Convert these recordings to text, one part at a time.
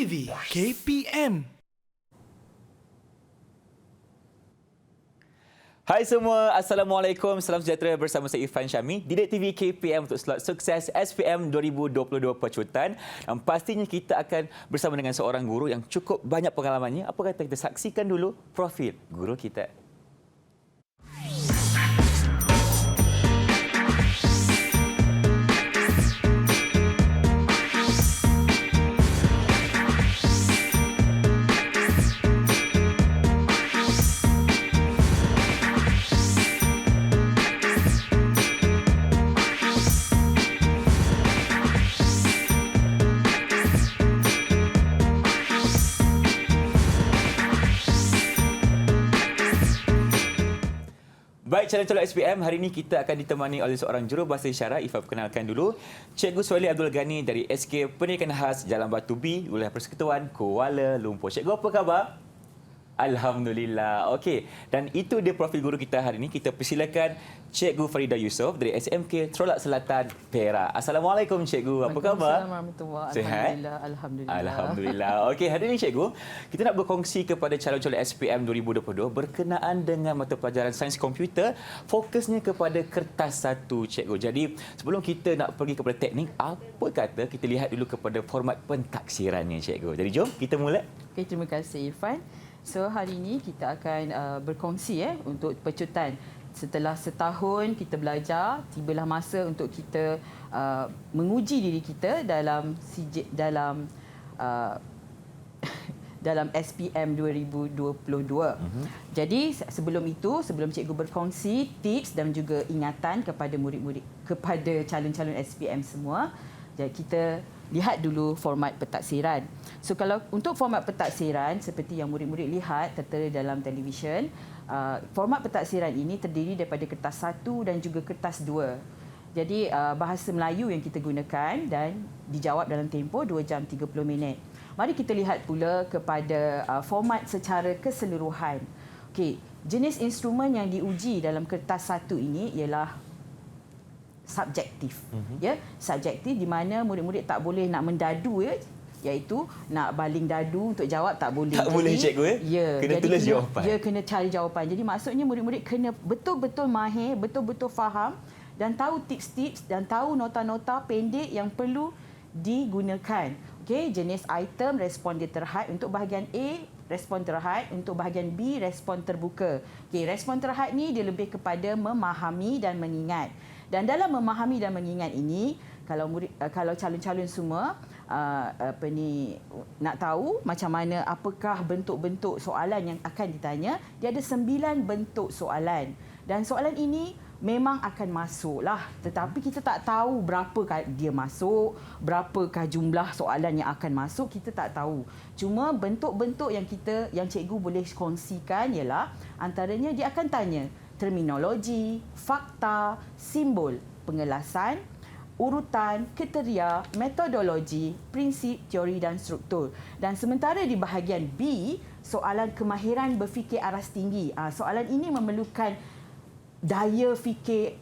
TV KPM. Hai semua, Assalamualaikum, salam sejahtera bersama saya Irfan Syami, Didik TV KPM untuk slot sukses SPM 2022 Pecutan. Dan pastinya kita akan bersama dengan seorang guru yang cukup banyak pengalamannya. Apa kata kita saksikan dulu profil guru kita. Baik, calon-calon SPM, hari ini kita akan ditemani oleh seorang jurubahasa isyarat. Ifah perkenalkan dulu, Cikgu Suhaili Abdul Ghani dari SK Pendidikan Khas Jalan Batu B, Wilayah Persekutuan Kuala Lumpur. Cikgu, apa khabar? Alhamdulillah. Okey, dan itu dia profil guru kita hari ini. Kita persilakan Cikgu Farida Yusof dari SMK Trolak Selatan, Perak. Assalamualaikum Cikgu, apa khabar? Waalaikumsalam. Sihat? Alhamdulillah. Alhamdulillah. Okey, hari ini Cikgu, kita nak berkongsi kepada calon-calon SPM 2022 berkenaan dengan mata pelajaran sains komputer, fokusnya kepada kertas satu Cikgu. Jadi, sebelum kita nak pergi kepada teknik, apa kata kita lihat dulu kepada format pentaksirannya Cikgu. Jadi, jom kita mula. Okay, terima kasih Irfan. So, hari ini kita akan berkongsi untuk pecutan. Setelah setahun kita belajar, tibalah masa untuk kita menguji diri kita dalam dalam SPM 2022. Jadi sebelum itu, sebelum cikgu berkongsi tips dan juga ingatan kepada murid-murid, kepada calon-calon SPM semua, jadi kita lihat dulu format pentaksiran. So kalau untuk format pentaksiran seperti yang murid-murid lihat tertera dalam televisyen, format pentaksiran ini terdiri daripada kertas 1 dan juga kertas 2. Jadi bahasa Melayu yang kita gunakan dan dijawab dalam tempoh 2 jam 30 minit. Mari kita lihat pula kepada format secara keseluruhan. Okey, jenis instrumen yang diuji dalam kertas 1 ini ialah subjektif. Ya, subjektif di mana murid-murid tak boleh nak mendadu iaitu nak baling dadu untuk jawab tak boleh. Tak boleh cikgu kena tulis jawapan. Ya, kena cari jawapan. Jadi maksudnya murid-murid kena betul-betul mahir, betul-betul faham dan tahu tips-tips dan tahu nota-nota pendek yang perlu digunakan. Okey, jenis item respon dia terhad untuk bahagian A, respon terhad untuk bahagian B, respon terbuka. Okey, respon terhad ni dia lebih kepada memahami dan mengingat. Dan dalam memahami dan mengingat ini, kalau calon-calon semua nak tahu macam mana apakah bentuk-bentuk soalan yang akan ditanya, dia ada 9 bentuk soalan. Dan soalan ini memang akan masuklah, tetapi kita tak tahu berapakah dia masuk, berapakah jumlah soalan yang akan masuk, kita tak tahu. Cuma bentuk-bentuk yang cikgu boleh kongsikan ialah antaranya dia akan tanya terminologi, fakta, simbol, pengelasan, urutan, kriteria, metodologi, prinsip, teori dan struktur. Dan sementara di bahagian B, soalan kemahiran berfikir aras tinggi. Soalan ini memerlukan daya fikir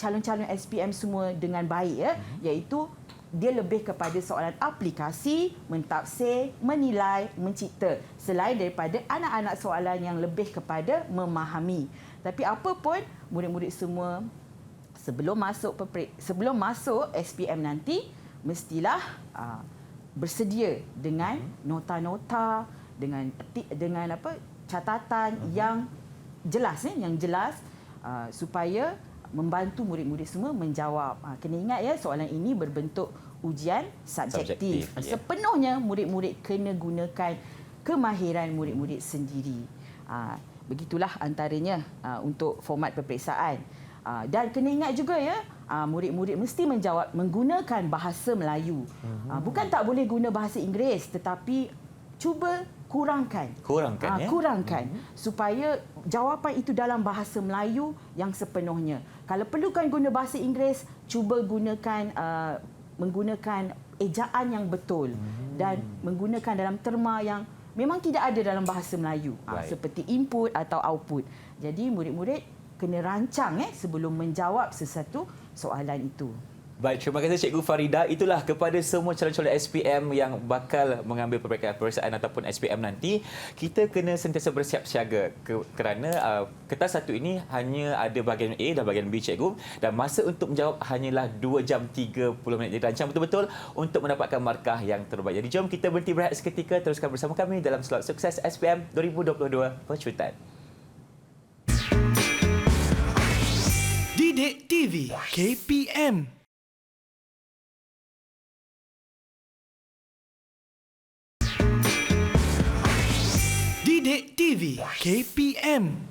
calon-calon SPM semua dengan baik iaitu dia lebih kepada soalan aplikasi, mentafsir, menilai, mencipta selain daripada anak-anak soalan yang lebih kepada memahami. Tapi apa pun murid-murid semua sebelum masuk SPM nanti mestilah bersedia dengan nota-nota, dengan catatan yang jelas supaya membantu murid-murid semua menjawab. Kena ingat soalan ini berbentuk ujian subjektif. Sepenuhnya murid-murid kena gunakan kemahiran murid-murid sendiri. Begitulah antaranya untuk format peperiksaan. Dan kena ingat juga murid-murid mesti menjawab menggunakan bahasa Melayu. Bukan tak boleh guna bahasa Inggeris, tetapi cuba kurangkan supaya jawapan itu dalam bahasa Melayu yang sepenuhnya. Kalau perlukan guna bahasa Inggeris, cuba menggunakan ejaan yang betul dan menggunakan dalam terma yang memang tidak ada dalam bahasa Melayu, seperti input atau output. Jadi murid-murid kena rancang sebelum menjawab sesuatu soalan itu. Baik, terima kasih Cikgu Farida. Itulah kepada semua calon-calon SPM yang bakal mengambil peperiksaan ataupun SPM nanti, kita kena sentiasa bersiap siaga kerana kertas satu ini hanya ada bahagian A dan bahagian B, Cikgu, dan masa untuk menjawab hanyalah 2 jam 30 minit. Dirancang betul-betul untuk mendapatkan markah yang terbaik. Jadi jom kita berhenti berehat seketika, teruskan bersama kami dalam Slot Sukses SPM 2022 Pecutan. Didik TV KPM. Didik TV KPM.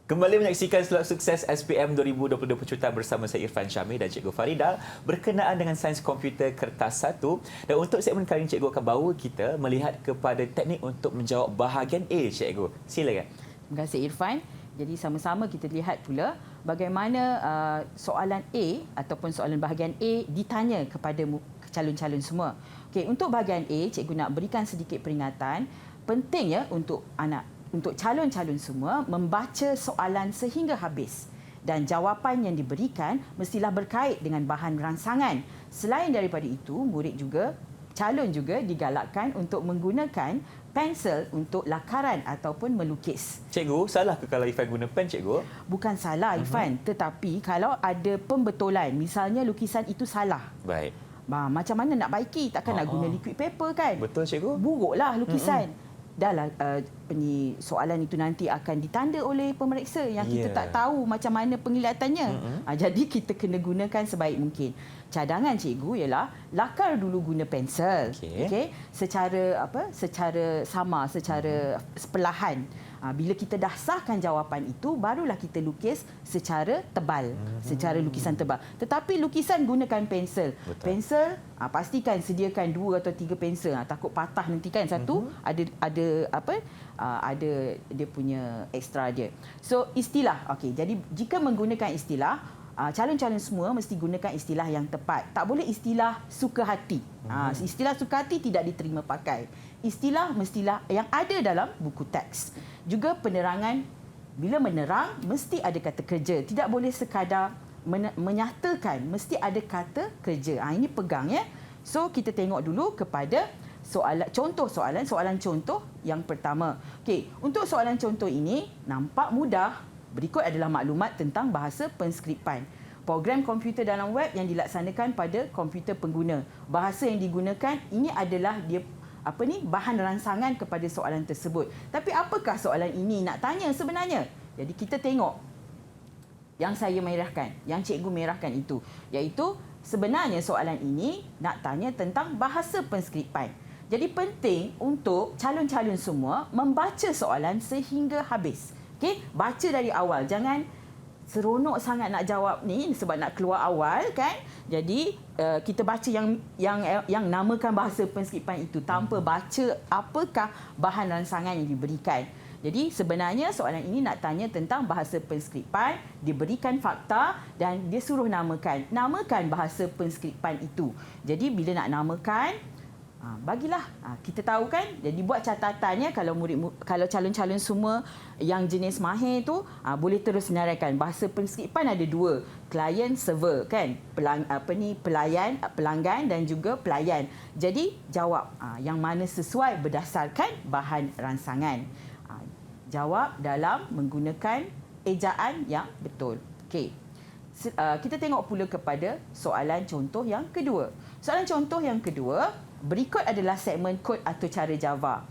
Kembali menyaksikan Slot Sukses SPM 2022 Pecutan bersama saya Irfan Syamil dan Cikgu Farida berkenaan dengan Sains Komputer Kertas 1. Dan untuk segmen kali ini, Cikgu akan bawa kita melihat kepada teknik untuk menjawab bahagian A, Cikgu. Silakan. Terima kasih Irfan. Jadi sama-sama kita lihat pula bagaimana soalan A ataupun soalan bahagian A ditanya kepada calon-calon semua. Okey, untuk bahagian A, Cikgu nak berikan sedikit peringatan. Penting ya untuk calon-calon semua membaca soalan sehingga habis dan jawapan yang diberikan mestilah berkait dengan bahan rangsangan. Selain daripada itu, calon juga digalakkan untuk menggunakan pensel untuk lakaran ataupun melukis. Cikgu, salah ke kalau Ifan guna pen, Cikgu? Bukan salah Ifan, tetapi kalau ada pembetulan, misalnya lukisan itu salah. Baik. Macam mana nak baiki? Takkan nak guna liquid paper kan? Betul, Cikgu. Buruklah lukisan. Dahlah soalan itu nanti akan ditanda oleh pemeriksa yang kita tak tahu macam mana penglihatannya. Jadi kita kena gunakan sebaik mungkin. Cadangan cikgu ialah lakar dulu guna pensel. Okey. Secara perlahan. Bila kita dah sahkan jawapan itu, barulah kita lukis secara tebal, secara lukisan tebal. Tetapi lukisan gunakan pensel. Betul. Pensel, pastikan sediakan 2 atau 3 pensel. Takut patah nanti kan satu, ada dia punya ekstra dia. So istilah, okey. Jadi jika menggunakan istilah, calon-calon semua mesti gunakan istilah yang tepat. Tak boleh istilah suka hati. Istilah suka hati tidak diterima pakai. Istilah mestilah yang ada dalam buku teks. Juga penerangan, bila menerang mesti ada kata kerja. Tidak boleh sekadar menyatakan, mesti ada kata kerja. Ini pegang ya. So kita tengok dulu kepada soalan contoh yang pertama. Okey, untuk soalan contoh ini nampak mudah. Berikut adalah maklumat tentang bahasa penskriptan. Program komputer dalam web yang dilaksanakan pada komputer pengguna. Bahasa yang digunakan ini adalah bahan rangsangan kepada soalan tersebut. Tapi apakah soalan ini nak tanya sebenarnya? Jadi kita tengok yang saya merahkan, yang cikgu merahkan itu, iaitu sebenarnya soalan ini nak tanya tentang bahasa penskriptan. Jadi penting untuk calon-calon semua membaca soalan sehingga habis. Okey, baca dari awal, jangan seronok sangat nak jawab ni sebab nak keluar awal kan. Jadi kita baca yang namakan bahasa penskriptan itu tanpa baca apakah bahan rangsangan yang diberikan. Jadi sebenarnya soalan ini nak tanya tentang bahasa penskriptan, diberikan fakta dan dia suruh namakan bahasa penskriptan itu. Jadi bila nak namakan, bagilah kita tahu kan. Jadi buat catatannya kalau calon-calon semua yang jenis mahir tu boleh terus senaraikan. Bahasa penskriptan ada 2, client server kan, pelanggan dan juga pelayan. Jadi jawab yang mana sesuai berdasarkan bahan rangsangan. Jawab dalam menggunakan ejaan yang betul. Okey. Kita tengok pula kepada soalan contoh yang kedua. Soalan contoh yang kedua, berikut adalah segmen kod atau cara Java.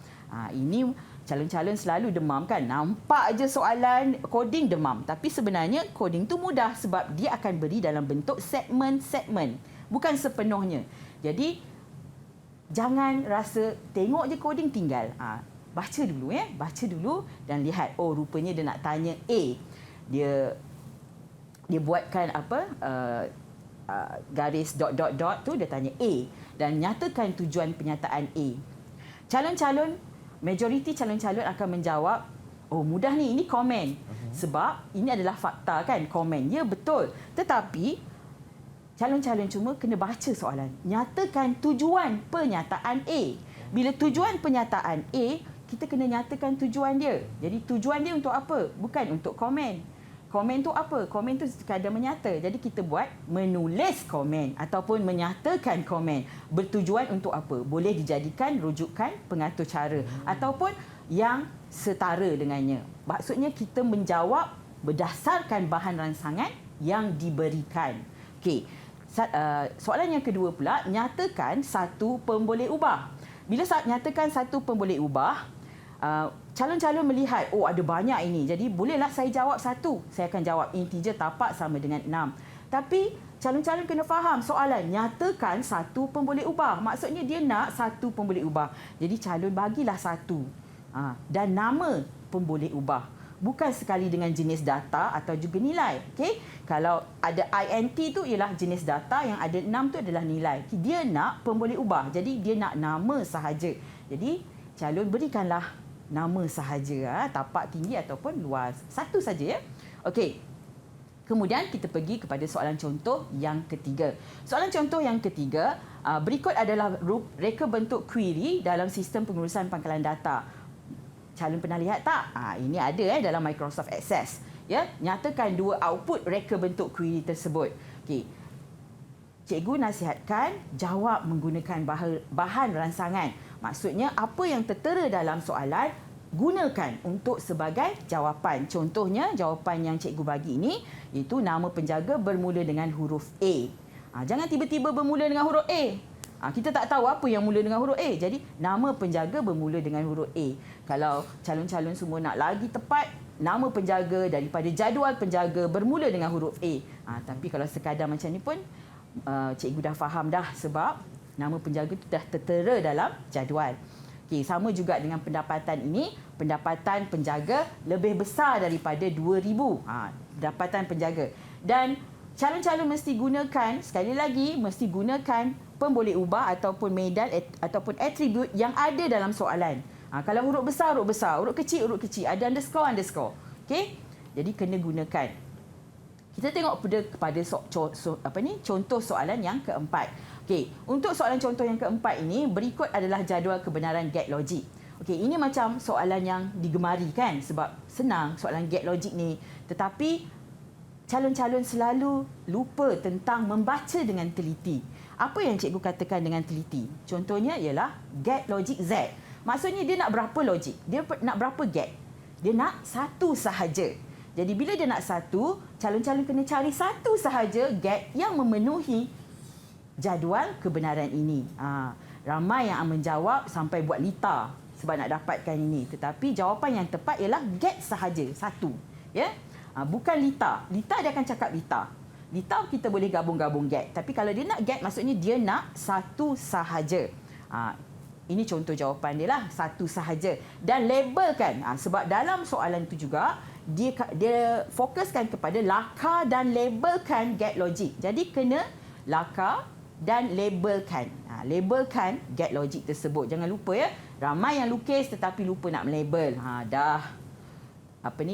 Ini calon-calon selalu demam kan. Nampak je soalan coding demam. Tapi sebenarnya coding tu mudah sebab dia akan beri dalam bentuk segmen-segmen. Bukan sepenuhnya. Jadi, jangan rasa tengok je coding tinggal. Baca dulu ya. Baca dulu dan lihat. Oh, rupanya dia nak tanya A. Dia buatkan garis dot tu dia tanya A dan nyatakan tujuan penyataan A. Majoriti calon-calon akan menjawab, oh mudah ni, ini komen. Sebab ini adalah fakta kan, komen. Ya betul. Tetapi calon-calon cuma kena baca soalan. Nyatakan tujuan penyataan A. Bila tujuan penyataan A, kita kena nyatakan tujuan dia. Jadi tujuan dia untuk apa? Bukan untuk komen. Komen tu apa? Komen tu sekadar menyata. Jadi kita buat menulis komen ataupun menyatakan komen. Bertujuan untuk apa? Boleh dijadikan rujukan pengatur cara ataupun yang setara dengannya. Maksudnya kita menjawab berdasarkan bahan rangsangan yang diberikan. Okey. Soalan yang kedua pula, nyatakan satu pemboleh ubah. Bila nyatakan satu pemboleh ubah, calon-calon melihat, oh ada banyak ini. Jadi bolehlah saya jawab satu. Saya akan jawab integer tapak sama dengan 6. Tapi calon-calon kena faham soalan nyatakan satu pemboleh ubah. Maksudnya dia nak satu pemboleh ubah. Jadi calon bagilah satu. Dan nama pemboleh ubah. Bukan sekali dengan jenis data atau juga nilai. Okay? Kalau ada INT tu ialah jenis data, yang ada 6 tu adalah nilai. Dia nak pemboleh ubah. Jadi dia nak nama sahaja. Jadi calon berikanlah nama sahaja, tapak tinggi ataupun luas. Satu saja ya. Okey. Kemudian kita pergi kepada soalan contoh yang ketiga. Soalan contoh yang ketiga, berikut adalah reka bentuk query dalam sistem pengurusan pangkalan data. Calon pernah lihat tak? Ini ada dalam Microsoft Access. Ya, nyatakan dua output reka bentuk query tersebut. Okey. Cikgu nasihatkan jawab menggunakan bahan rangsangan. Maksudnya apa yang tertera dalam soalan gunakan untuk sebagai jawapan. Contohnya jawapan yang cikgu bagi ini iaitu nama penjaga bermula dengan huruf A. Jangan tiba-tiba bermula dengan huruf A. Kita tak tahu apa yang mula dengan huruf A. Jadi nama penjaga bermula dengan huruf A. Kalau calon-calon semua nak lagi tepat, nama penjaga daripada jadual penjaga bermula dengan huruf A. Tapi kalau sekadar macam ni pun cikgu dah faham dah, sebab nama penjaga itu dah tertera dalam jadual. Okey, sama juga dengan pendapatan ini. Pendapatan penjaga lebih besar daripada 2,000. Pendapatan penjaga. Dan calon-calon mesti gunakan, sekali lagi, mesti gunakan pemboleh ubah ataupun medan ataupun atribut yang ada dalam soalan. Kalau huruf besar, huruf besar. Huruf kecil, huruf kecil. Ada underscore, underscore. Okey? Jadi kena gunakan. Kita tengok kepada contoh soalan yang keempat. Okey, untuk soalan contoh yang keempat ini, berikut adalah jadual kebenaran get logic. Okey, ini macam soalan yang digemari kan, sebab senang soalan get logic ni. Tetapi calon-calon selalu lupa tentang membaca dengan teliti. Apa yang cikgu katakan dengan teliti? Contohnya ialah get logic Z. Maksudnya dia nak berapa logik? Dia nak berapa get? Dia nak satu sahaja. Jadi bila dia nak satu, calon-calon kena cari satu sahaja get yang memenuhi jadual kebenaran ini. Ramai yang menjawab sampai buat lita sebab nak dapatkan ini. Tetapi jawapan yang tepat ialah get sahaja, satu. Ya? Bukan lita. Lita dia akan cakap lita. Lita kita boleh gabung-gabung get. Tapi kalau dia nak get, maksudnya dia nak satu sahaja. Ini contoh jawapan dia lah, satu sahaja. Dan labelkan. Sebab dalam soalan itu juga, dia fokuskan kepada laka dan labelkan get logic. Jadi kena laka dan labelkan. Labelkan get logic tersebut. Jangan lupa ya. Ramai yang lukis tetapi lupa nak melabel.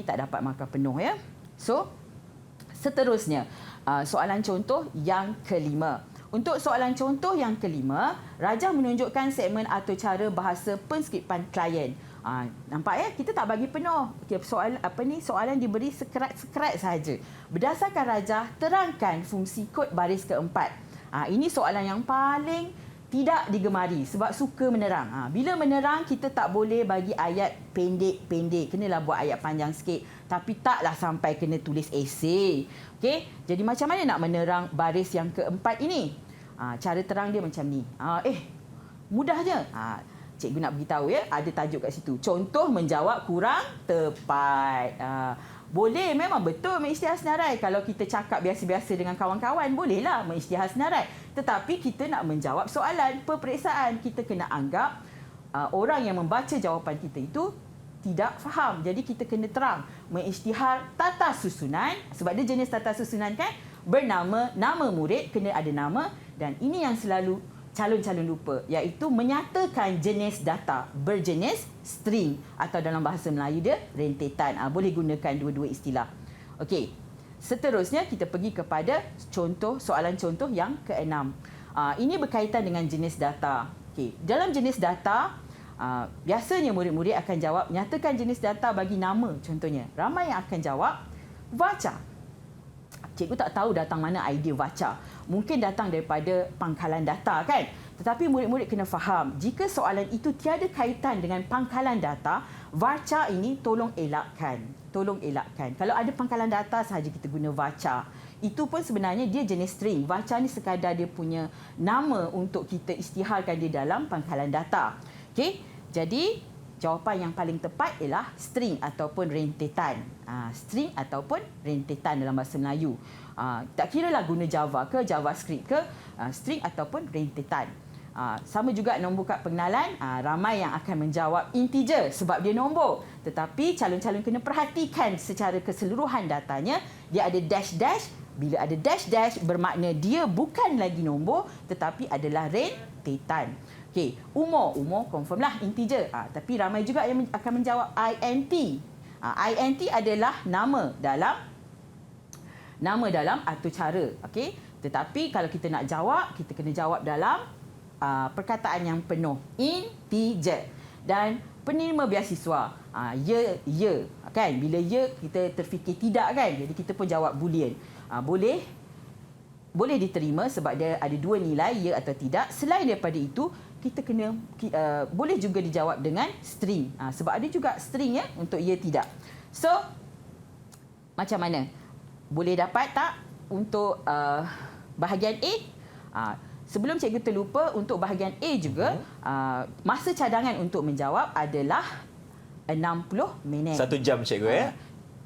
Tak dapat markah penuh ya. So, seterusnya. Soalan contoh yang kelima. Untuk soalan contoh yang kelima, Rajah menunjukkan segmen atau cara bahasa penskriptan klien. Nampak ya, kita tak bagi penuh. Soalan diberi sekerat-sekerat sahaja. Berdasarkan Rajah, terangkan fungsi kod baris keempat. Ini soalan yang paling tidak digemari sebab suka menerang. Bila menerang, kita tak boleh bagi ayat pendek-pendek. Kenalah buat ayat panjang sikit. Tapi taklah sampai kena tulis esei. Okey? Jadi macam mana nak menerang baris yang keempat ini? Cara terang dia macam ni. Mudah je. Cikgu nak beritahu ya, ada tajuk kat situ. Contoh menjawab kurang tepat. Boleh, memang betul mengisytihar senarai. Kalau kita cakap biasa-biasa dengan kawan-kawan, bolehlah mengisytihar senarai. Tetapi kita nak menjawab soalan peperiksaan. Kita kena anggap orang yang membaca jawapan kita itu tidak faham. Jadi kita kena terang. Mengisytihar tata susunan. Sebab dia jenis tata susunan kan. Bernama, nama murid kena ada nama. Dan ini yang selalu calon-calon lupa, iaitu menyatakan jenis data berjenis string atau dalam bahasa Melayu dia rentetan. Boleh gunakan dua-dua istilah. Okey. Seterusnya kita pergi kepada soalan contoh yang keenam. Ini berkaitan dengan jenis data. Okey. Dalam jenis data, biasanya murid-murid akan jawab nyatakan jenis data bagi nama contohnya. Ramai yang akan jawab Vaca. Cikgu tak tahu datang mana idea Vaca. Mungkin datang daripada pangkalan data kan? Tetapi murid-murid kena faham, jika soalan itu tiada kaitan dengan pangkalan data, Vaca ini tolong elakkan. Tolong elakkan. Kalau ada pangkalan data sahaja kita guna Vaca. Itu pun sebenarnya dia jenis string. Vaca ni sekadar dia punya nama untuk kita isytiharkan dia dalam pangkalan data. Okey? Jadi jawapan yang paling tepat ialah string ataupun rentetan. String ataupun rentetan dalam bahasa Melayu. Tak kiralah guna Java ke JavaScript ke, string ataupun rentetan. Sama juga nombor kad pengenalan, ramai yang akan menjawab integer sebab dia nombor. Tetapi calon-calon kena perhatikan secara keseluruhan datanya, dia ada dash-dash. Bila ada dash-dash bermakna dia bukan lagi nombor tetapi adalah rentetan. Okey, umur confirmlah integer. Tapi ramai juga yang akan menjawab int. Int adalah nama dalam atur cara. Okey, tetapi kalau kita nak jawab, kita kena jawab dalam perkataan yang penuh, integer. Dan penerima beasiswa, ya kan, bila ya kita terfikir tidak kan, jadi kita pun jawab boolean. Boleh diterima sebab dia ada dua nilai, ya atau tidak. Selain daripada itu, kita kena boleh juga dijawab dengan string, sebab ada juga string ya untuk ya tidak. So macam mana, boleh dapat tak untuk bahagian A? Sebelum cikgu terlupa, untuk bahagian A juga, masa cadangan untuk menjawab adalah 60 minit. 1 jam cikgu ya?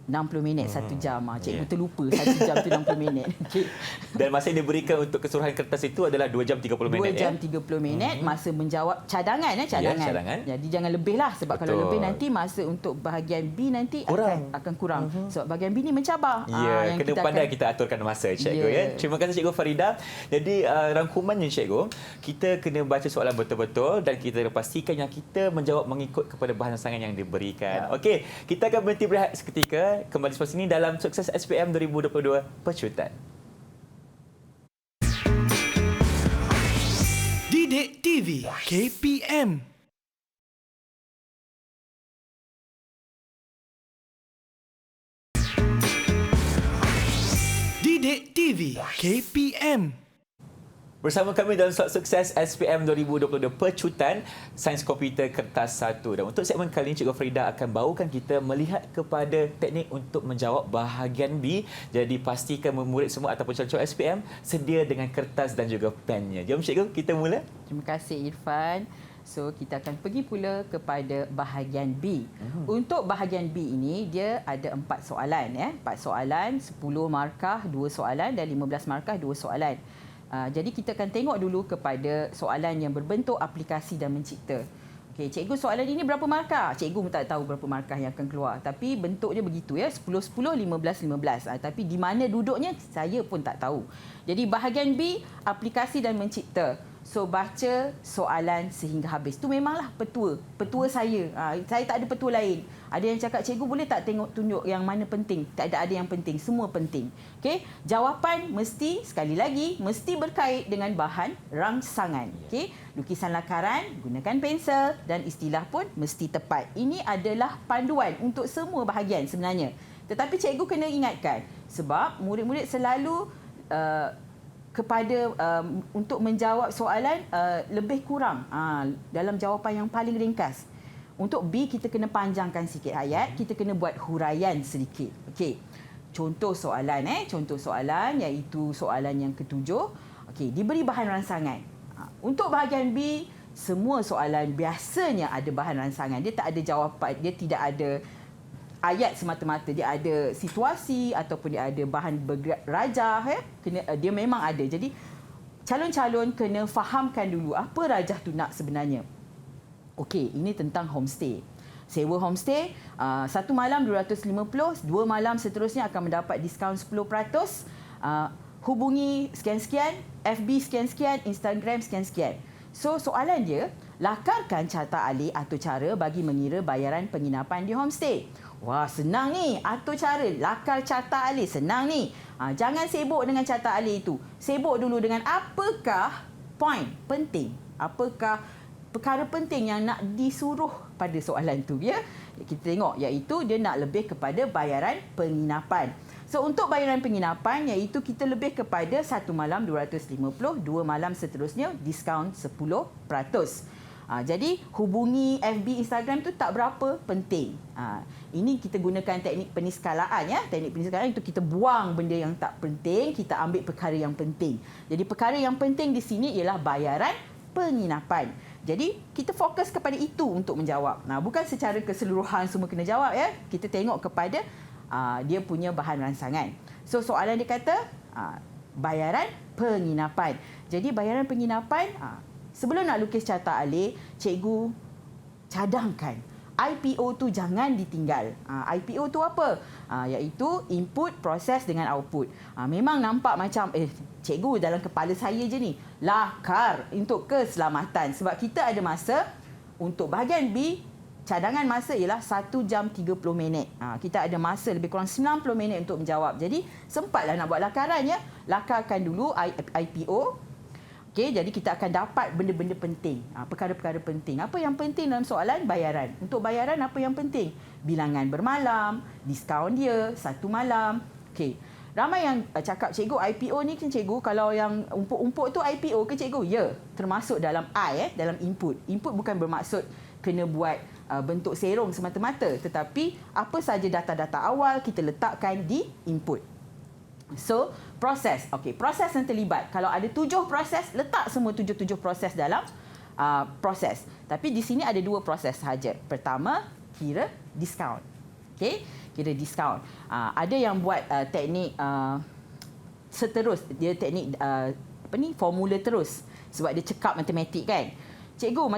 60 minit, 1 jam. Cikgu terlupa 1 jam tu 60 minit. Okay. Dan masa yang diberikan untuk keseluruhan kertas itu adalah 2 jam 30 minit. 2 jam 30 minit masa menjawab cadangan. Cadangan. Ya, cadangan. Jadi jangan lebih lah. Sebab Betul. kalau lebih nanti masa untuk bahagian B nanti akan kurang. Sebab bahagian B ni mencabar. Ya, kena pandai kita aturkan masa cikgu ya. Terima kasih Cikgu Farida. Jadi rangkumannya cikgu, kita kena baca soalan betul-betul dan kita pastikan yang kita menjawab mengikut kepada bahan rancangan yang diberikan. Okey, kita akan berhenti berehat seketika. Kembali selepas ini dalam Sukses SPM 2022 Pecutan. Didik TV KPM. Didik TV KPM. Bersama kami dalam Slot Sukses SPM 2022 Pecutan Sains Komputer Kertas 1. Dan untuk segmen kali ini, Cikgu Farida akan bawakan kita melihat kepada teknik untuk menjawab bahagian B. Jadi pastikan murid semua ataupun calon-calon SPM sedia dengan kertas dan juga pennya. Jom Cikgu, kita mula. Terima kasih Irfan. So kita akan pergi pula kepada bahagian B. Untuk bahagian B ini dia ada 4 soalan ya. 4 soalan, 10 markah 2 soalan dan 15 markah 2 soalan. Jadi kita akan tengok dulu kepada soalan yang berbentuk aplikasi dan mencipta. Okey, cikgu, soalan ini berapa markah? Cikgu pun tak tahu berapa markah yang akan keluar. Tapi bentuknya begitu ya, 10, 10, 15, 15. Tapi di mana duduknya saya pun tak tahu. Jadi bahagian B, aplikasi dan mencipta. So baca soalan sehingga habis. Itu memanglah petua saya. Saya tak ada petua lain. Ada yang cakap, cikgu boleh tak tunjuk yang mana penting? Tak ada yang penting, semua penting. Okey, jawapan mesti, sekali lagi, mesti berkait dengan bahan rangsangan. Okey, lukisan lakaran, gunakan pensel dan istilah pun mesti tepat. Ini adalah panduan untuk semua bahagian sebenarnya. Tetapi cikgu kena ingatkan sebab murid-murid selalu untuk menjawab soalan lebih kurang dalam jawapan yang paling ringkas. Untuk B, kita kena panjangkan sikit ayat, kita kena buat huraian sedikit. Okey. Contoh soalan iaitu soalan yang ketujuh. Okey, diberi bahan rangsangan. Untuk bahagian B, semua soalan biasanya ada bahan rangsangan. Dia tak ada jawapan, dia tidak ada ayat semata-mata, dia ada situasi ataupun dia ada bahan bergerak rajah dia memang ada. Jadi calon-calon kena fahamkan dulu apa rajah tu nak sebenarnya. Okey, ini tentang homestay. Sewa homestay, 1 malam 250, 2 malam seterusnya akan mendapat diskaun 10%. Hubungi sekian-sekian, FB sekian-sekian, Instagram sekian-sekian. So soalan dia, lakarkan carta alih atur cara bagi mengira bayaran penginapan di homestay. Wah, senang ni. Atur cara, lakar carta alih. Senang ni. Jangan sibuk dengan carta alih itu. Sibuk dulu dengan apakah poin penting. Apakah perkara penting yang nak disuruh pada soalan tu. Ya? Kita tengok, iaitu dia nak lebih kepada bayaran penginapan. So untuk bayaran penginapan iaitu kita lebih kepada 1 malam 250, 2 malam seterusnya diskaun 10%. Jadi hubungi FB Instagram tu tak berapa penting. Ini kita gunakan teknik peniskalaan ya. Teknik peniskalaan itu kita buang benda yang tak penting, kita ambil perkara yang penting. Jadi perkara yang penting di sini ialah bayaran penginapan. Jadi kita fokus kepada itu untuk menjawab. Bukan secara keseluruhan semua kena jawab ya. Kita tengok kepada dia punya bahan ransangan. So soalan dia kata bayaran penginapan. Jadi bayaran penginapan sebelum nak lukis carta alih, cikgu cadangkan IPO tu jangan ditinggal. IPO tu apa? Iaitu input, proses dengan output. Memang nampak macam cikgu dalam kepala saya je ni. Lakar untuk keselamatan. Sebab kita ada masa untuk bahagian B, cadangan masa ialah 1 jam 30 minit. Kita ada masa lebih kurang 90 minit untuk menjawab. Jadi sempatlah nak buat lakaran ya. Lakarkan dulu IPO. Okey, jadi kita akan dapat benda-benda penting, perkara-perkara penting. Apa yang penting dalam soalan? Bayaran. Untuk bayaran apa yang penting? Bilangan bermalam, diskaun dia, 1 malam. Okey. Ramai yang cakap, cikgu IPO ni kan cikgu, kalau yang umpuk-umpuk tu IPO ke cikgu? Ya, termasuk dalam dalam input. Input bukan bermaksud kena buat bentuk serong semata-mata, tetapi apa saja data-data awal kita letakkan di input. So, proses. Okey, proses yang terlibat. Kalau ada 7 proses, letak semua 7 proses dalam proses. Tapi di sini ada 2 proses sahaja. Pertama, kira diskaun. Okey, kira diskaun. Ada yang buat teknik seterus, dia teknik formula terus sebab dia cekap matematik kan. Cikgu,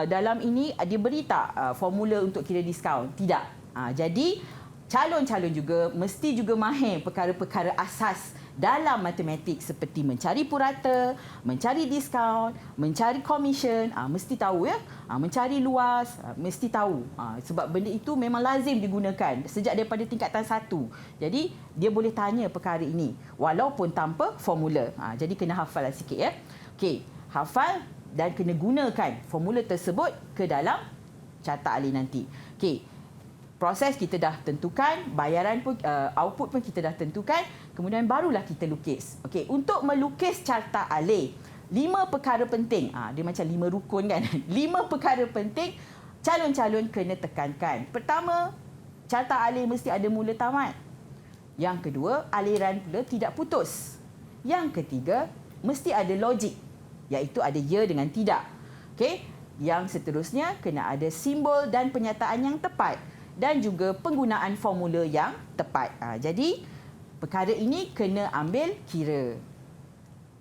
dalam ini dia beri tak formula untuk kira diskaun? Tidak. Jadi calon-calon juga mesti juga mahir perkara-perkara asas dalam matematik seperti mencari purata, mencari diskaun, mencari komisen, mesti tahu ya. Mencari luas, mesti tahu. Sebab benda itu memang lazim digunakan sejak daripada tingkatan 1. Jadi dia boleh tanya perkara ini walaupun tanpa formula. Jadi kena hafal sikit ya. Okey, hafal dan kena gunakan formula tersebut ke dalam carta alih nanti. Okey. Proses kita dah tentukan, bayaran pun, output pun kita dah tentukan, kemudian barulah kita lukis. Okey, untuk melukis carta alih, 5 perkara penting. Dia macam 5 rukun kan. 5 perkara penting calon-calon kena tekankan. Pertama, carta alih mesti ada mula tamat. Yang kedua, aliran pula tidak putus. Yang ketiga, mesti ada logik, iaitu ada ya dengan tidak. Okey, yang seterusnya kena ada simbol dan penyataan yang tepat. Dan juga penggunaan formula yang tepat. Jadi, perkara ini kena ambil kira.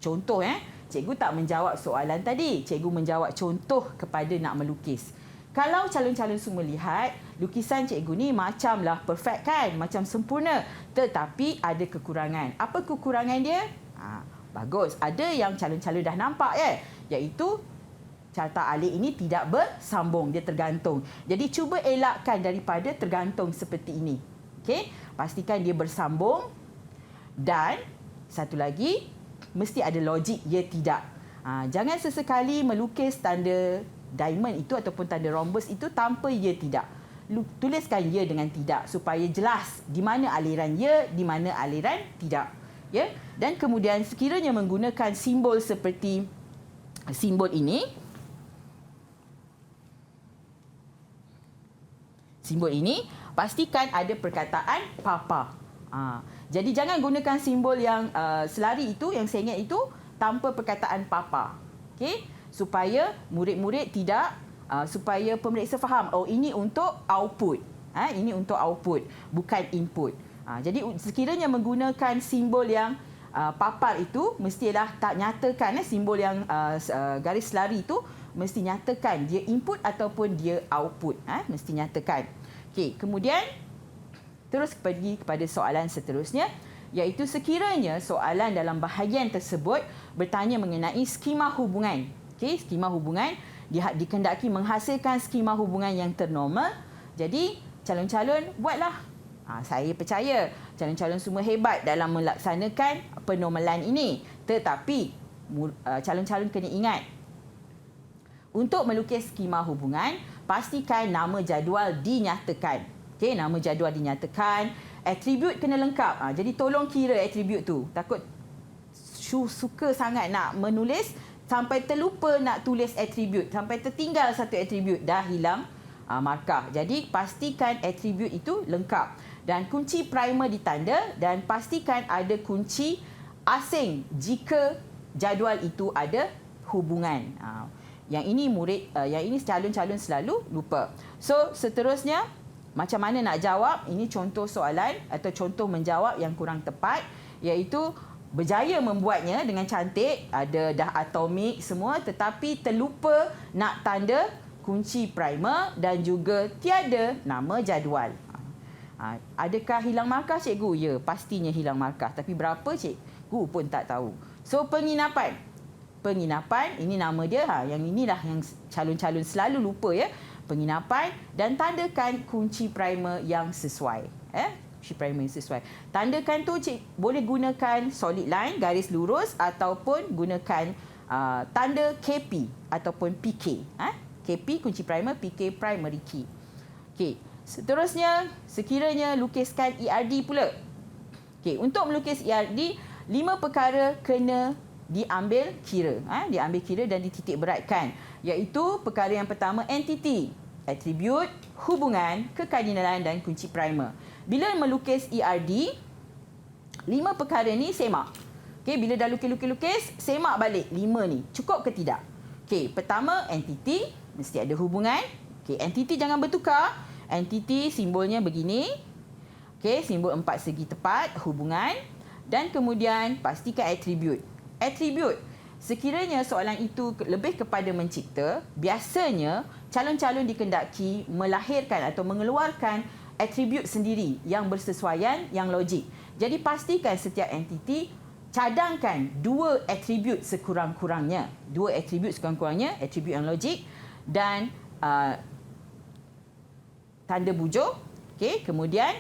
Contoh, cikgu tak menjawab soalan tadi. Cikgu menjawab contoh kepada nak melukis. Kalau calon-calon semua lihat, lukisan cikgu ni macamlah perfect kan? Macam sempurna. Tetapi ada kekurangan. Apa kekurangan dia? Bagus. Ada yang calon-calon dah nampak iaitu carta alih ini tidak bersambung, dia tergantung. Jadi cuba elakkan daripada tergantung seperti ini. Okey, pastikan dia bersambung dan satu lagi mesti ada logik ya tidak. Jangan sesekali melukis tanda diamond itu ataupun tanda rhombus itu tanpa ya tidak. Tuliskan ya dengan tidak supaya jelas di mana aliran ya, di mana aliran tidak. Ya, dan kemudian sekiranya menggunakan simbol seperti simbol ini, pastikan ada perkataan papa. Jadi jangan gunakan simbol yang selari itu, yang sengit itu tanpa perkataan papa. Okey, supaya murid-murid tidak, supaya pemeriksa faham, oh ini untuk output. Ini untuk output, bukan input. Jadi sekiranya menggunakan simbol yang papar itu, mestilah tak nyatakan simbol yang garis selari itu, mesti nyatakan dia input ataupun dia output. Mesti nyatakan. Okey, kemudian terus pergi kepada soalan seterusnya, iaitu sekiranya soalan dalam bahagian tersebut bertanya mengenai skema hubungan. Okey, skema hubungan dikehendaki menghasilkan skema hubungan yang ternormal. Jadi calon-calon buatlah. Saya percaya calon-calon semua hebat dalam melaksanakan penormalan ini. Tetapi calon-calon kena ingat, untuk melukis skema hubungan, pastikan nama jadual dinyatakan. Okey, nama jadual dinyatakan, atribut kena lengkap. Jadi tolong kira atribut tu. Takut suka sangat nak menulis sampai terlupa nak tulis atribut. Sampai tertinggal satu atribut, dah hilang markah. Jadi pastikan atribut itu lengkap. Dan kunci primer ditanda dan pastikan ada kunci asing jika jadual itu ada hubungan. Yang ini yang ini calon-calon selalu lupa. So, seterusnya macam mana nak jawab? Ini contoh soalan atau contoh menjawab yang kurang tepat, iaitu berjaya membuatnya dengan cantik, ada dah atomik semua, tetapi terlupa nak tanda kunci primer dan juga tiada nama jadual. Adakah hilang markah, cikgu? Ya, pastinya hilang markah. Tapi berapa, cikgu pun tak tahu. So, penginapan. Penginapan, ini nama dia. Yang inilah yang calon-calon selalu lupa, ya. Penginapan, dan tandakan kunci primer yang sesuai. Kunci primer yang sesuai. Tandakan tu boleh gunakan solid line, garis lurus, ataupun gunakan tanda KP ataupun PK. KP, kunci primer, PK, primary key. Okey. Seterusnya, sekiranya lukiskan ERD pula. Okey, untuk melukis ERD, 5 perkara kena diambil kira. Diambil kira dan dititik beratkan. Iaitu perkara yang pertama, entiti, atribut, hubungan, kekardinalan dan kunci primer. Bila melukis ERD, 5 perkara ni semak. Okey, bila dah lukis, semak balik 5 ni. Cukup ke tidak? Okey, pertama, entiti, mesti ada hubungan. Okey, entiti jangan bertukar. Entiti simbolnya begini. Okey, simbol 4 segi tepat, hubungan. Dan kemudian pastikan atribut. Atribut, sekiranya soalan itu lebih kepada mencipta, biasanya calon-calon dikendaki melahirkan atau mengeluarkan atribut sendiri yang bersesuaian, yang logik. Jadi pastikan setiap entiti cadangkan 2 atribut sekurang-kurangnya. 2 atribut sekurang-kurangnya, atribut yang logik dan tanda bujuk. Okey, kemudian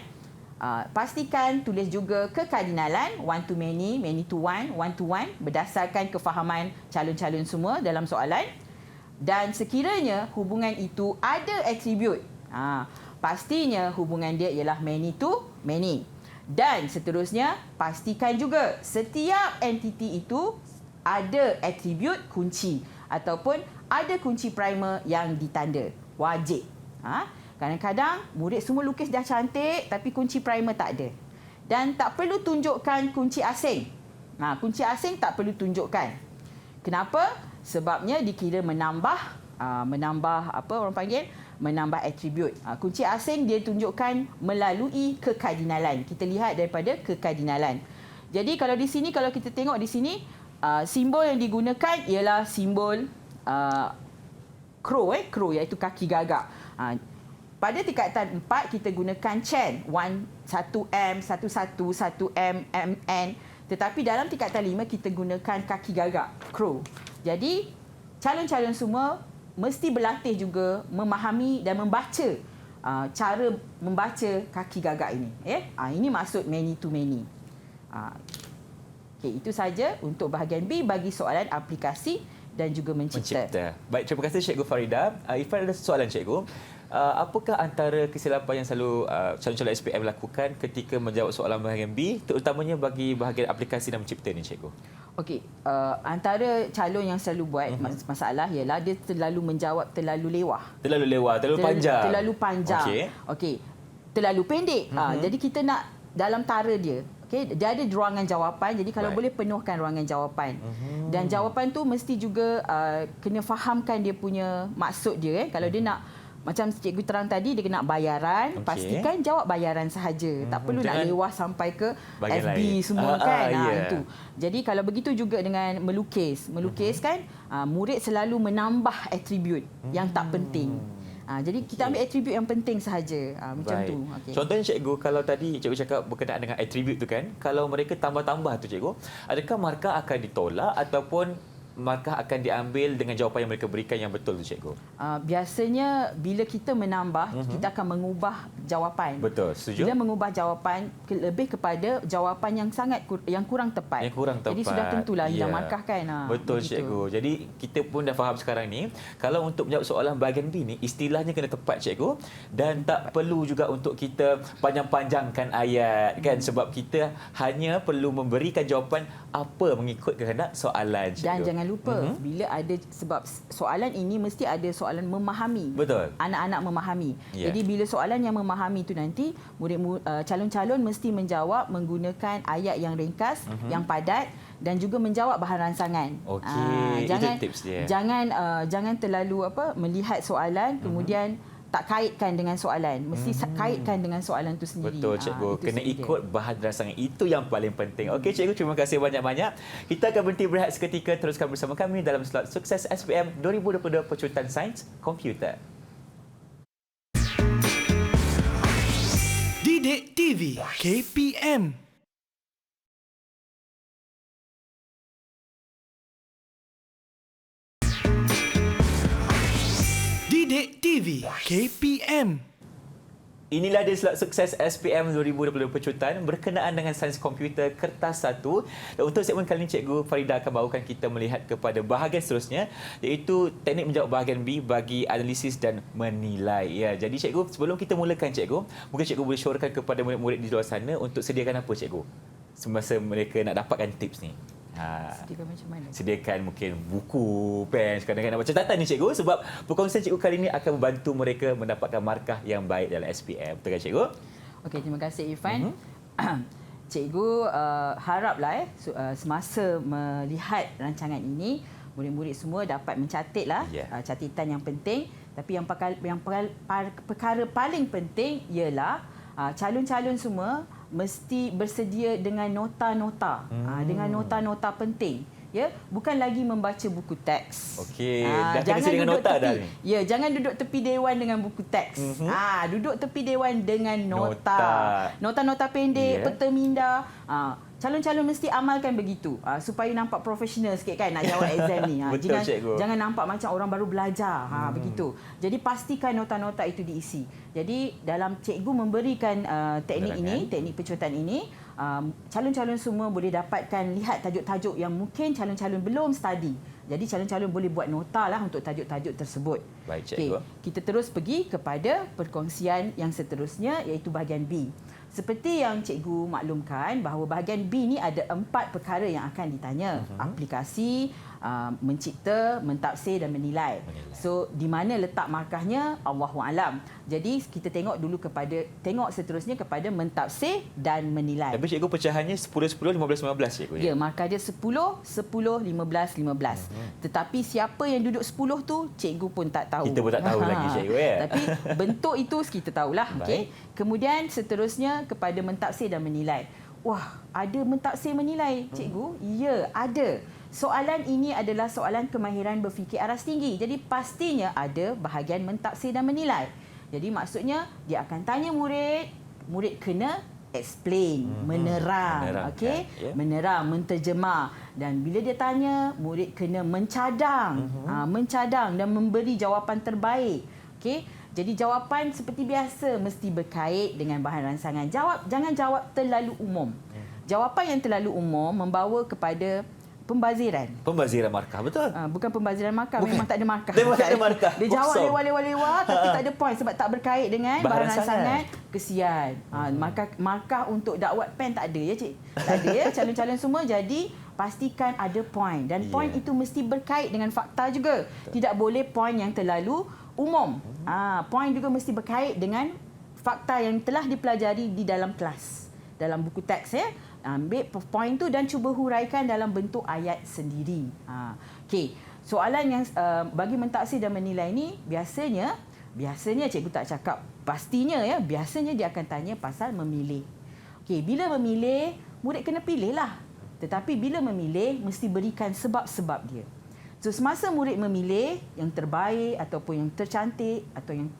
pastikan tulis juga kekardinalan, one to many, many to one to one, berdasarkan kefahaman calon-calon semua dalam soalan. Dan sekiranya hubungan itu ada atribut, pastinya hubungan dia ialah many to many. Dan seterusnya, pastikan juga setiap entiti itu ada atribut kunci ataupun ada kunci primer yang ditanda. Wajib. Kadang-kadang murid semua lukis dah cantik tapi kunci primer tak ada. Dan tak perlu tunjukkan kunci asing. Kunci asing tak perlu tunjukkan. Kenapa? Sebabnya dikira menambah apa orang panggil? Menambah atribut. Kunci asing dia tunjukkan melalui kekardinalan. Kita lihat daripada kekardinalan. Jadi kalau di sini, kalau kita tengok di sini, simbol yang digunakan ialah simbol crow, iaitu kaki gagak. Pada tingkatan 4, kita gunakan Chen. 1M, 11, 1M, MN. Tetapi dalam tingkatan 5, kita gunakan kaki gagak, crow. Jadi, calon-calon semua mesti berlatih juga memahami dan membaca cara membaca kaki gagak ini. Ini maksud many to many. Okey, itu saja untuk bahagian B bagi soalan aplikasi dan juga mencipta. Baik, terima kasih Cikgu Farida. Irfan, ada soalan Cikgu. Apakah antara kesilapan yang selalu calon-calon SPM lakukan ketika menjawab soalan bahagian B, terutamanya bagi bahagian aplikasi dan mencipta ni, Cikgu? Okey, antara calon yang selalu buat masalah ialah dia terlalu menjawab terlalu lewah. Terlalu panjang. Terlalu panjang. Okey. Terlalu pendek. Jadi kita nak dalam tara dia. Okey, dia ada ruangan jawapan. Jadi kalau boleh penuhkan ruangan jawapan. Dan jawapan tu mesti juga kena fahamkan dia punya maksud dia. Kalau dia nak, macam cikgu terang tadi, dia kena bayaran, pastikan jawab bayaran sahaja. Tak perlu nak lewah sampai ke FB lain. Semua kan. Itu. Jadi kalau begitu juga dengan melukis. Melukis kan, murid selalu menambah atribut yang tak penting. Jadi kita ambil atribut yang penting sahaja. Macam tu. Contohnya cikgu, kalau tadi cikgu cakap berkenaan dengan atribut tu kan, kalau mereka tambah-tambah tu cikgu, adakah markah akan ditolak ataupun markah akan diambil dengan jawapan yang mereka berikan yang betul tu cikgu? Biasanya bila kita menambah, kita akan mengubah jawapan. Betul, setuju? Bila mengubah jawapan lebih kepada jawapan yang yang kurang tepat. Yang kurang tepat. Jadi sudah tentulah hilang Ya. markah kan. Betul begitu. cikgu. Jadi kita pun dah faham sekarang ni, kalau untuk menjawab soalan bahagian B ni, istilahnya kena tepat cikgu, dan tak perlu juga untuk kita panjang-panjangkan ayat kan, sebab kita hanya perlu memberikan jawapan apa mengikut kehendak soalan cikgu. Dan jangan lupa bila ada, sebab soalan ini mesti ada soalan memahami. Betul. Anak-anak memahami. Ya. Jadi bila soalan yang memahami itu nanti calon-calon mesti menjawab menggunakan ayat yang ringkas, yang padat dan juga menjawab bahan rangsangan. Okey, itu Jangan tips dia. jangan terlalu melihat soalan kemudian tak kaitkan dengan soalan. Mesti kaitkan dengan soalan itu sendiri. Betul cikgu, Itu kena saja. ikut bahan rangsangan, itu yang paling penting. Okey cikgu, terima kasih banyak-banyak. Kita akan berhenti berehat seketika, teruskan bersama kami dalam slot Sukses SPM 2022 Pecutan Sains Komputer. Didik TV KPM. Didik TV KPM. Inilah dia slot Sukses SPM 2022 Pecutan berkenaan dengan sains komputer kertas 1. Dan untuk segmen kali ini, Cikgu Farida akan bawakan kita melihat kepada bahagian seterusnya, iaitu teknik menjawab bahagian B bagi analisis dan menilai. Ya, jadi Cikgu, sebelum kita mulakan Cikgu, mungkin Cikgu boleh syorkan kepada murid-murid di luar sana untuk sediakan apa Cikgu semasa mereka nak dapatkan tips ni? Sediakan macam mana? Sediakan mungkin buku, pen, kadang-kadang nak baca catatan ni cikgu, sebab perkongsian cikgu kali ini akan membantu mereka mendapatkan markah yang baik dalam SPM. Betul kan cikgu? Okey, terima kasih Irfan. Cikgu haraplah semasa melihat rancangan ini, murid-murid semua dapat mencatatlah catatan yang penting. Tapi yang perkara paling penting ialah calon-calon semua mesti bersedia dengan nota-nota. Dengan nota-nota penting. Ya, bukan lagi membaca buku teks. Okey, dah kena dengan nota dah ni. Ya, jangan duduk tepi dewan dengan buku teks. Duduk tepi dewan dengan nota. Nota-nota pendek, peta minda. Calon-calon mesti amalkan begitu supaya nampak profesional sikit kan nak jawab exam ni. Betul, cikgu. Jangan nampak macam orang baru belajar. Begitu. Jadi pastikan nota-nota itu diisi. Jadi dalam cikgu memberikan teknik pecutan ini, calon-calon semua boleh dapatkan lihat tajuk-tajuk yang mungkin calon-calon belum study. Jadi calon-calon boleh buat nota lah untuk tajuk-tajuk tersebut. Baik, cikgu. Kita terus pergi kepada perkongsian yang seterusnya, iaitu bahagian B. Seperti yang cikgu maklumkan bahawa bahagian B ni ada 4 perkara yang akan ditanya. Aplikasi, mencipta, mentafsir dan menilai. So di mana letak markahnya Allahualam. Jadi kita tengok seterusnya kepada mentafsir dan menilai. Tapi cikgu pecahannya 10 10 15 15 cikgu. Ya, markah dia 10 10 15 15. Tetapi siapa yang duduk 10 tu cikgu pun tak tahu. Kita pun tak tahu lagi cikgu ya. Tapi bentuk itu kita tahulah, okey. Kemudian seterusnya kepada mentafsir dan menilai. Wah, ada mentafsir menilai cikgu? Ya, ada. Soalan ini adalah soalan kemahiran berfikir aras tinggi. Jadi pastinya ada bahagian mentafsir dan menilai. Jadi maksudnya dia akan tanya murid kena explain, menerang, okey? Ya. Menerang, menterjemah. Dan bila dia tanya, murid kena mencadang, mencadang dan memberi jawapan terbaik. Okey? Jadi jawapan seperti biasa mesti berkait dengan bahan rangsangan. Jangan jawab terlalu umum. Jawapan yang terlalu umum membawa kepada pembaziran. Pembaziran markah, betul? Bukan pembaziran markah, memang tak ada markah. Memang tak ada markah. Dia jawab Kosong. lewat-lewat tapi tak ada point sebab tak berkait dengan bahan rangsangan. Kesian. Markah untuk dakwat pen tak ada ya cik. Tak ada ya calon-calon semua. Jadi pastikan ada point dan point itu mesti berkait dengan fakta juga. Tidak boleh point yang terlalu umum. Point juga mesti berkait dengan fakta yang telah dipelajari di dalam kelas. Dalam buku teks ya. Ambil poin tu dan cuba huraikan dalam bentuk ayat sendiri. Okey, soalan yang bagi mentafsir dan menilai ni biasanya cikgu tak cakap pastinya ya, biasanya dia akan tanya pasal memilih. Okey, bila memilih, murid kena pilihlah. Tetapi bila memilih mesti berikan sebab-sebab dia. So semasa murid memilih yang terbaik ataupun yang tercantik atau yang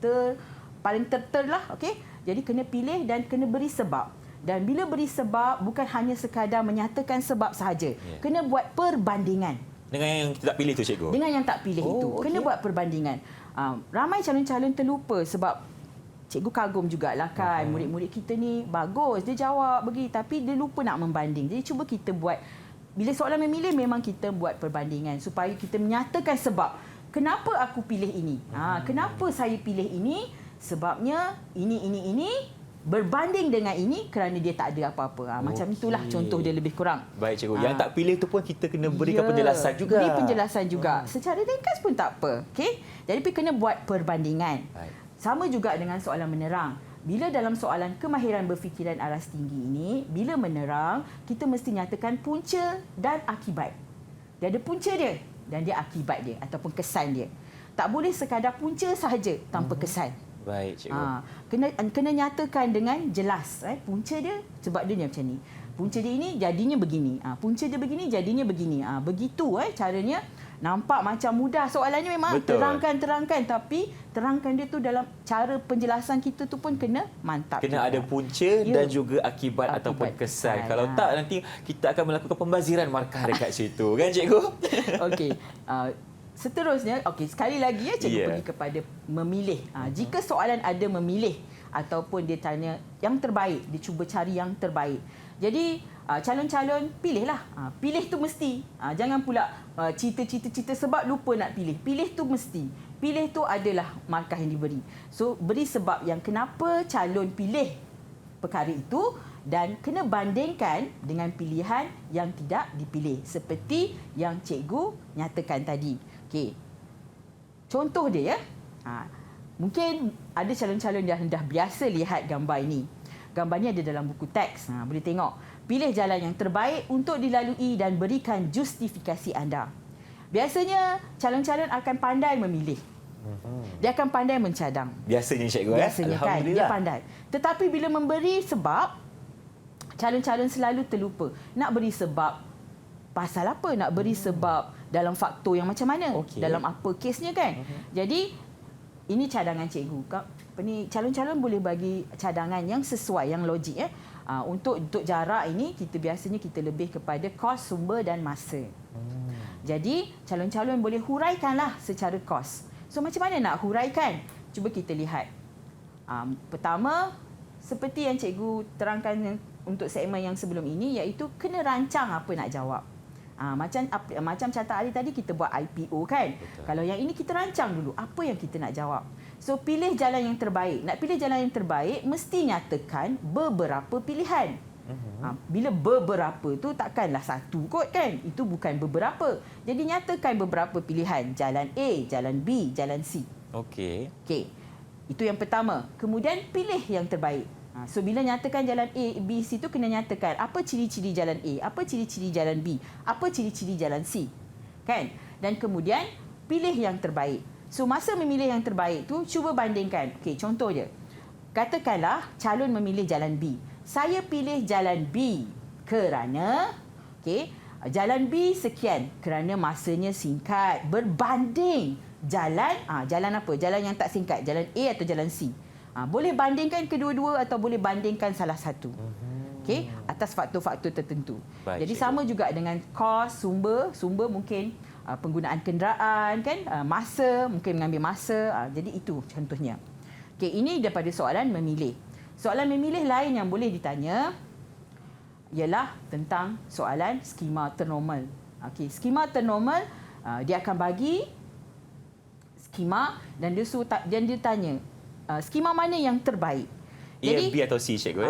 paling terterlah, okey. Jadi kena pilih dan kena beri sebab. Dan bila beri sebab, bukan hanya sekadar menyatakan sebab sahaja. Kena buat perbandingan. Dengan yang tak pilih tu, cikgu? Dengan yang tak pilih itu. okey. Kena buat perbandingan. Ramai calon-calon terlupa sebab cikgu kagum jugalah kan. Murid-murid kita ni bagus, dia jawab begini tapi dia lupa nak membanding. Jadi cuba kita buat, bila soalan memilih memang kita buat perbandingan supaya kita menyatakan sebab kenapa aku pilih ini. Kenapa saya pilih ini? Sebabnya ini. Berbanding dengan ini kerana dia tak ada apa-apa. Macam itulah contoh dia lebih kurang. Baik, cikgu. Yang tak pilih tu pun kita kena berikan penjelasan juga. Beri penjelasan juga. Secara ringkas pun tak apa. Okey? Jadi kena buat perbandingan. Baik. Sama juga dengan soalan menerang. Bila dalam soalan kemahiran berfikiran aras tinggi ini, bila menerang, kita mesti nyatakan punca dan akibat. Dia ada punca dia dan dia akibat dia ataupun kesan dia. Tak boleh sekadar punca sahaja tanpa kesan. Baik, cikgu. Kena nyatakan dengan jelas punca dia sebab dia macam ni. Punca dia ini jadinya begini. Punca dia begini jadinya begini. Begitu caranya. Nampak macam mudah soalannya memang. Betul. Terangkan tapi terangkan dia tu dalam cara penjelasan kita tu pun kena mantap. Kena juga. ada punca dan juga akibat ataupun kesan. Kalau tak, nanti kita akan melakukan pembaziran markah dekat situ. Kan, cikgu? Okey. Seterusnya, sekali lagi cikgu pergi kepada memilih. Jika soalan ada memilih ataupun dia tanya yang terbaik, dia cuba cari yang terbaik. Jadi calon-calon pilihlah. Pilih tu mesti. Jangan pula cerita sebab lupa nak pilih. Pilih tu mesti. Pilih tu adalah markah yang diberi. So beri sebab yang kenapa calon pilih perkara itu dan kena bandingkan dengan pilihan yang tidak dipilih. Seperti yang cikgu nyatakan tadi. Okey. Contoh dia mungkin ada calon-calon yang dah biasa lihat gambar ini. Gambar ni ada dalam buku teks. Boleh tengok. Pilih jalan yang terbaik untuk dilalui dan berikan justifikasi anda. Biasanya calon-calon akan pandai memilih. Dia akan pandai mencadang. Biasanya, cikgu. Biasanya kan dia pandai. Tetapi bila memberi sebab, calon-calon selalu terlupa. Nak beri sebab pasal apa? Nak beri sebab dalam faktor yang macam mana? Dalam apa kesnya kan? Jadi ini cadangan cikgu. Calon-calon boleh bagi cadangan yang sesuai, yang logik. Untuk jarak ini biasanya kita lebih kepada kos, sumber dan masa. Jadi calon-calon boleh huraikanlah secara kos. So macam mana nak huraikan? Cuba kita lihat. Pertama, seperti yang cikgu terangkan untuk segmen yang sebelum ini, iaitu kena rancang apa nak jawab. Macam Carta Ali tadi kita buat IPO kan. Betul. Kalau yang ini kita rancang dulu apa yang kita nak jawab. So pilih jalan yang terbaik. Nak pilih jalan yang terbaik mesti nyatakan beberapa pilihan. Bila beberapa tu takkanlah satu kot kan. Itu bukan beberapa. Jadi nyatakan beberapa pilihan. Jalan A, jalan B, jalan C. Okey. Itu yang pertama. Kemudian pilih yang terbaik. So bila nyatakan jalan A, B, C tu kena nyatakan apa ciri-ciri jalan A, apa ciri-ciri jalan B, apa ciri-ciri jalan C. Kan? Dan kemudian pilih yang terbaik. So masa memilih yang terbaik tu cuba bandingkan. Contoh je. Katakanlah calon memilih jalan B. Saya pilih jalan B kerana jalan B sekian kerana masanya singkat berbanding jalan apa? Jalan yang tak singkat, jalan A atau jalan C. Boleh bandingkan kedua-dua atau boleh bandingkan salah satu. Atas faktor-faktor tertentu. Baik, jadi sama juga dengan kos, sumber mungkin penggunaan kenderaan kan, masa mungkin mengambil masa. Jadi itu contohnya. Ini daripada soalan memilih. Soalan memilih lain yang boleh ditanya ialah tentang soalan skema ternormal. Skema ternormal dia akan bagi skema dan dia tanya skema mana yang terbaik. A, B atau C, cikgu?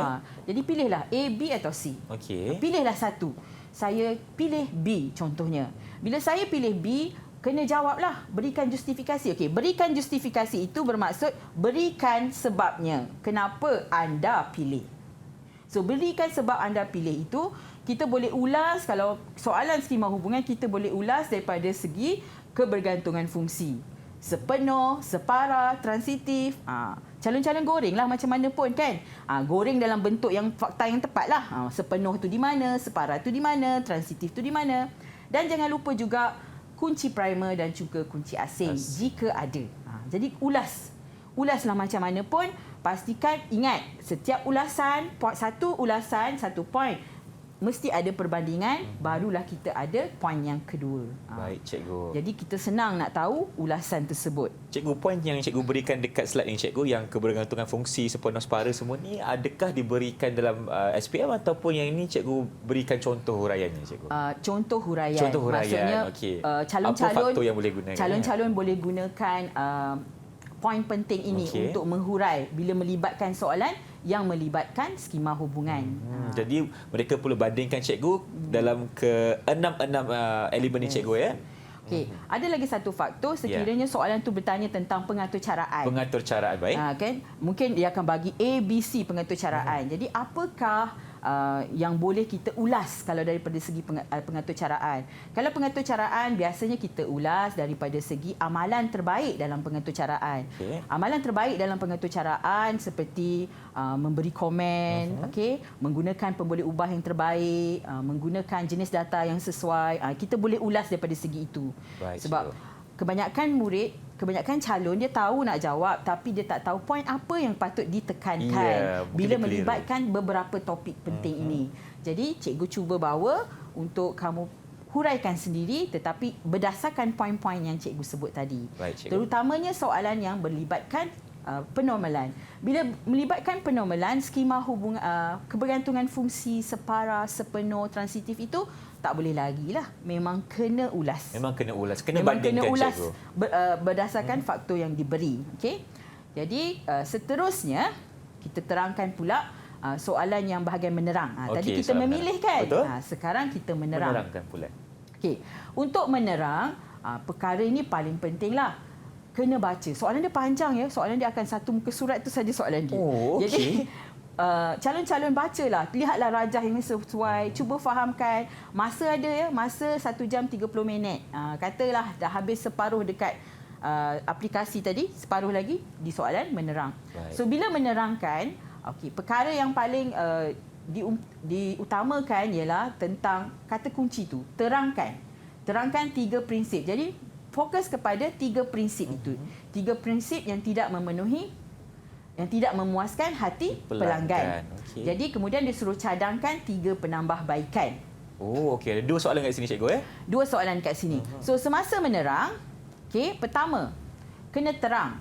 Jadi pilihlah A, B atau C. Pilihlah satu. Saya pilih B contohnya. Bila saya pilih B, kena jawablah. Berikan justifikasi. Berikan justifikasi itu bermaksud berikan sebabnya. Kenapa anda pilih. So, berikan sebab anda pilih itu, kita boleh ulas, kalau soalan skema hubungan, kita boleh ulas daripada segi kebergantungan fungsi. Sepenuh, separa, transitif. Calon-calon goreng lah macam mana pun kan. Goreng dalam bentuk yang fakta yang tepat lah. Sepenuh tu di mana, separa tu di mana, transitif tu di mana. Dan jangan lupa juga kunci primer dan juga kunci asing jika ada. Jadi ulaslah macam mana pun. Pastikan ingat setiap ulasan, satu ulasan, satu point. mesti ada perbandingan, barulah kita ada poin yang kedua. Baik, cikgu. Jadi kita senang nak tahu ulasan tersebut. Cikgu, poin yang cikgu berikan dekat slide ni, cikgu, yang kebergantungan fungsi sepenuh separa semua ni, adakah diberikan dalam SPM ataupun yang ini cikgu berikan contoh huraiannya, cikgu? Contoh huraian. Contoh huraian, Maksudnya okey. calon-calon, apa faktor yang boleh gunakan? calon-calon boleh gunakan poin penting ini untuk menghurai bila melibatkan soalan yang melibatkan skema hubungan. Jadi mereka perlu bandingkan, cikgu, dalam ke-6 elemen ni, cikgu, ya? Okey, ada lagi satu faktor sekiranya soalan tu bertanya tentang pengatur caraan. Pengatur caraan, baik. Kan? Mungkin dia akan bagi A, B, C pengatur caraan. Jadi apakah yang boleh kita ulas kalau daripada segi pengatur caraan? Kalau pengatur caraan, biasanya kita ulas daripada segi amalan terbaik dalam pengatur caraan. Okay. Amalan terbaik dalam pengatur caraan seperti memberi komen, menggunakan pemboleh ubah yang terbaik, menggunakan jenis data yang sesuai. Kita boleh ulas daripada segi itu. Baik, sebab kebanyakan calon dia tahu nak jawab tapi dia tak tahu poin apa yang patut ditekankan bila melibatkan beberapa topik penting ini. Jadi cikgu cuba bawa untuk kamu huraikan sendiri tetapi berdasarkan poin-poin yang cikgu sebut tadi. Baik, cikgu. Terutamanya soalan yang melibatkan penormalan. Bila melibatkan penormalan, skema hubungan kebergantungan fungsi separa, sepenuh, transitif itu tak boleh lagi lah. Memang kena ulas. Memang kena ulas. Kena Memang bandingkan, kena ulas, cikgu. Berdasarkan faktor yang diberi. Okey. Jadi seterusnya kita terangkan pula soalan yang bahagian menerang. Tadi kita memilih kan? Sekarang kita menerang. Menerangkan pula. Okey. Untuk menerang, perkara ini paling pentinglah. Kena baca. Soalan dia panjang ya. Soalan dia akan satu muka surat itu saja soalan dia. Oh, okey. Jadi calon-calon bacalah. Lihatlah rajah yang sesuai. Cuba fahamkan. Masa ada ya. Masa 1 jam 30 minit. Katalah dah habis separuh dekat aplikasi tadi. Separuh lagi di soalan menerang. Baik. So bila menerangkan, perkara yang paling diutamakan ialah tentang kata kunci tu. Terangkan. Terangkan 3 prinsip. Jadi fokus kepada 3 prinsip itu. 3 prinsip yang tidak memenuhi, yang tidak memuaskan hati pelanggan. Okey. Jadi kemudian disuruh cadangkan 3 penambahbaikan. Oh, okey. Ada 2 soalan kat sini, cikgu, 2 soalan kat sini. So semasa menerang, pertama kena terang.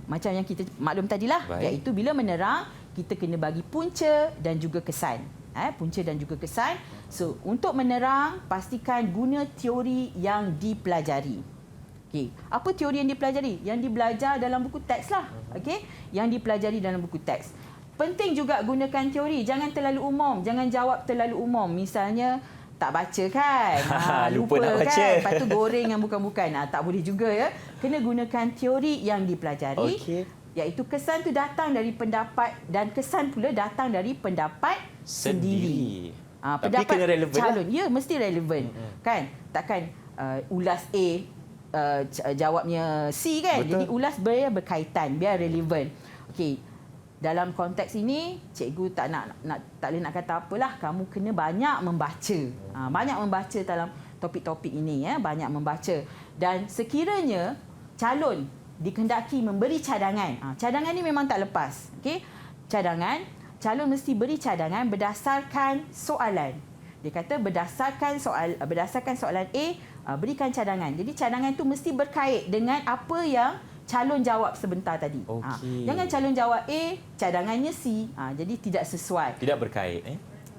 Macam yang kita maklum tadilah, iaitu bila menerang kita kena bagi punca dan juga kesan. Punca dan juga kesan. So untuk menerang, pastikan guna teori yang dipelajari. Apa teori yang dipelajari? Yang dibelajar dalam buku teks lah. Yang dipelajari dalam buku teks. Penting juga gunakan teori. Jangan terlalu umum. Jangan jawab terlalu umum. Misalnya, tak baca kan? Lupa nak baca. Kan? Lepas tu goreng yang bukan-bukan. Tak boleh juga ya. Kena gunakan teori yang dipelajari. Iaitu kesan tu datang dari pendapat dan kesan pula datang dari pendapat sendiri. Tapi kena relevan calon. lah. Ya, mesti relevan. Kan? Takkan ulas A, jawabnya C kan? Betul. Jadi ulas berkaitan, biar relevan. Okey. Dalam konteks ini, cikgu tak boleh nak kata apalah, kamu kena banyak membaca. Banyak membaca dalam topik-topik ini ya, banyak membaca. Dan sekiranya calon dikehendaki memberi cadangan. Cadangan ni memang tak lepas. Cadangan, calon mesti beri cadangan berdasarkan soalan. Dia kata berdasarkan soalan A, berikan cadangan. Jadi cadangan tu mesti berkait dengan apa yang calon jawab sebentar tadi. Jangan calon jawab A, cadangannya C. Jadi tidak sesuai. Tidak berkait.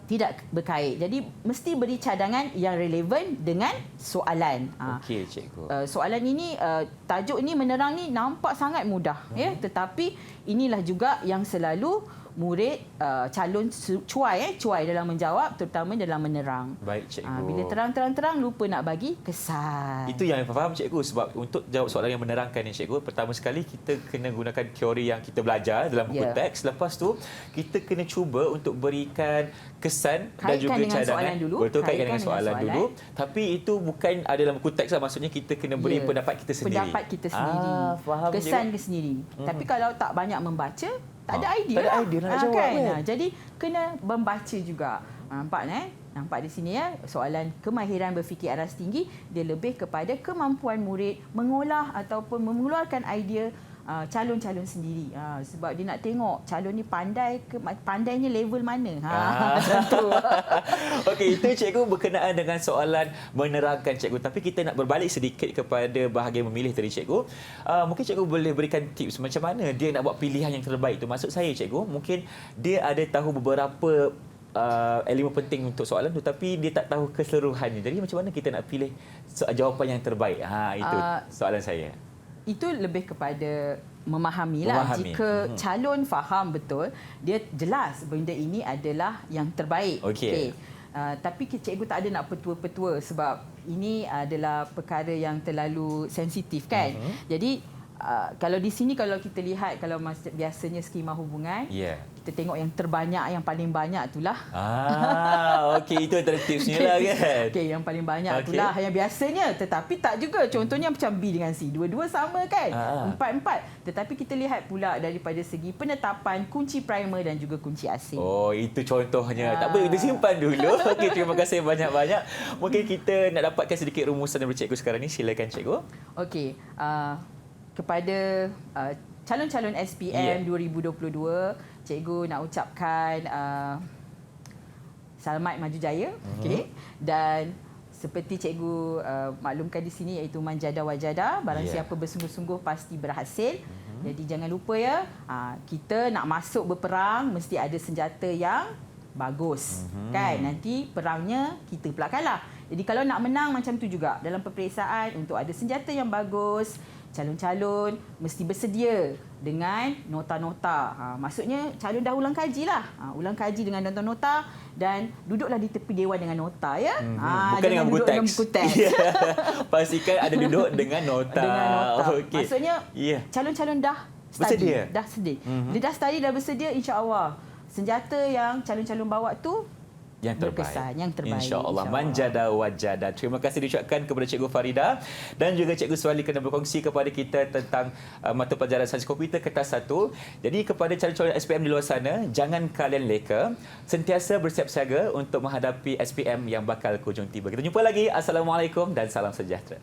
Tidak berkait. Jadi mesti beri cadangan yang relevan dengan soalan. Okey, cikgu. Soalan ini, tajuk ini menerang ni nampak sangat mudah. Tetapi inilah juga yang selalu murid calon cuai dalam menjawab, terutama dalam menerang. Baik, cikgu. Bila terang-terang lupa nak bagi kesan. Itu yang faham, cikgu. Sebab untuk jawab soalan yang menerangkan ni, cikgu, pertama sekali kita kena gunakan teori yang kita belajar dalam buku teks. Lepas tu kita kena cuba untuk berikan kesan dan juga cadangan. Betul, kaitkan dengan soalan dulu. Tapi itu bukan ada dalam buku teks lah. Maksudnya kita kena beri pendapat kita sendiri. Pendapat kita sendiri. Faham, kesan kita sendiri. Tapi kalau tak banyak membaca, tak ada idea. Tak ada idea nak jawab kan? Jadi kena membaca juga. Nampak Nampak di sini ya, soalan kemahiran berfikir aras tinggi, dia lebih kepada kemampuan murid mengolah ataupun mengeluarkan idea calon-calon sendiri. Sebab dia nak tengok calon ni pandainya level mana. Satu. Okey, itu cikgu berkenaan dengan soalan menerangkan cikgu. Tapi kita nak berbalik sedikit kepada bahagian memilih tadi cikgu. Mungkin cikgu boleh berikan tips macam mana dia nak buat pilihan yang terbaik tu. Maksud saya cikgu, mungkin dia ada tahu beberapa elemen penting untuk soalan tu tapi dia tak tahu keseluruhannya. Jadi macam mana kita nak pilih jawapan yang terbaik? Itu soalan saya. Itu lebih kepada memahamilah. Jika calon faham betul, dia jelas benda ini adalah yang terbaik. Okey. Tapi cikgu tak ada nak petua-petua sebab ini adalah perkara yang terlalu sensitif kan. Jadi kalau di sini kalau kita lihat kalau biasanya skema hubungan, kita tengok yang terbanyak, yang paling banyak itulah. Okey, itu antara tipsnya lah kan. Okey, yang paling banyak itulah yang biasanya, tetapi tak juga. Contohnya macam B dengan C, dua-dua sama kan? Empat-empat. Tetapi kita lihat pula daripada segi penetapan kunci primer dan juga kunci asing. Oh, itu contohnya. Tak boleh disimpan dulu. Okey, terima kasih banyak-banyak. Mungkin kita nak dapatkan sedikit rumusan daripada cikgu sekarang ni. Silakan cikgu. Okey, kepada calon-calon SPM 2022, cikgu nak ucapkan selamat maju jaya. Okey. Dan seperti cikgu maklumkan di sini iaitu manjada wajada, barang siapa bersungguh-sungguh pasti berhasil. Jadi jangan lupa ya, kita nak masuk berperang mesti ada senjata yang bagus. Kan? Nanti perangnya kita pula kalah. Jadi kalau nak menang macam tu juga dalam peperiksaan untuk ada senjata yang bagus, calon-calon mesti bersedia dengan nota-nota. Maksudnya calon dah ulang kaji lah. Ulang kaji dengan nota-nota dan duduklah di tepi dewan dengan nota ya. Bukan dengan buku teks. Pastikan ada duduk dengan nota. Dengan nota. Okay. Maksudnya calon-calon dah study. Dah sedia. Dia dah study, dah bersedia, insya-Allah senjata yang calon-calon bawa tu yang terbaik. Berkesan, yang terbaik. InsyaAllah. Manjada wajada. Terima kasih diucapkan kepada Cikgu Farida dan juga Cikgu Suali kerana berkongsi kepada kita tentang mata pelajaran sains komputer kertas 1. Jadi kepada calon-calon SPM di luar sana, jangan kalian leka. Sentiasa bersiap siaga untuk menghadapi SPM yang bakal kunjung tiba. Kita jumpa lagi. Assalamualaikum dan salam sejahtera.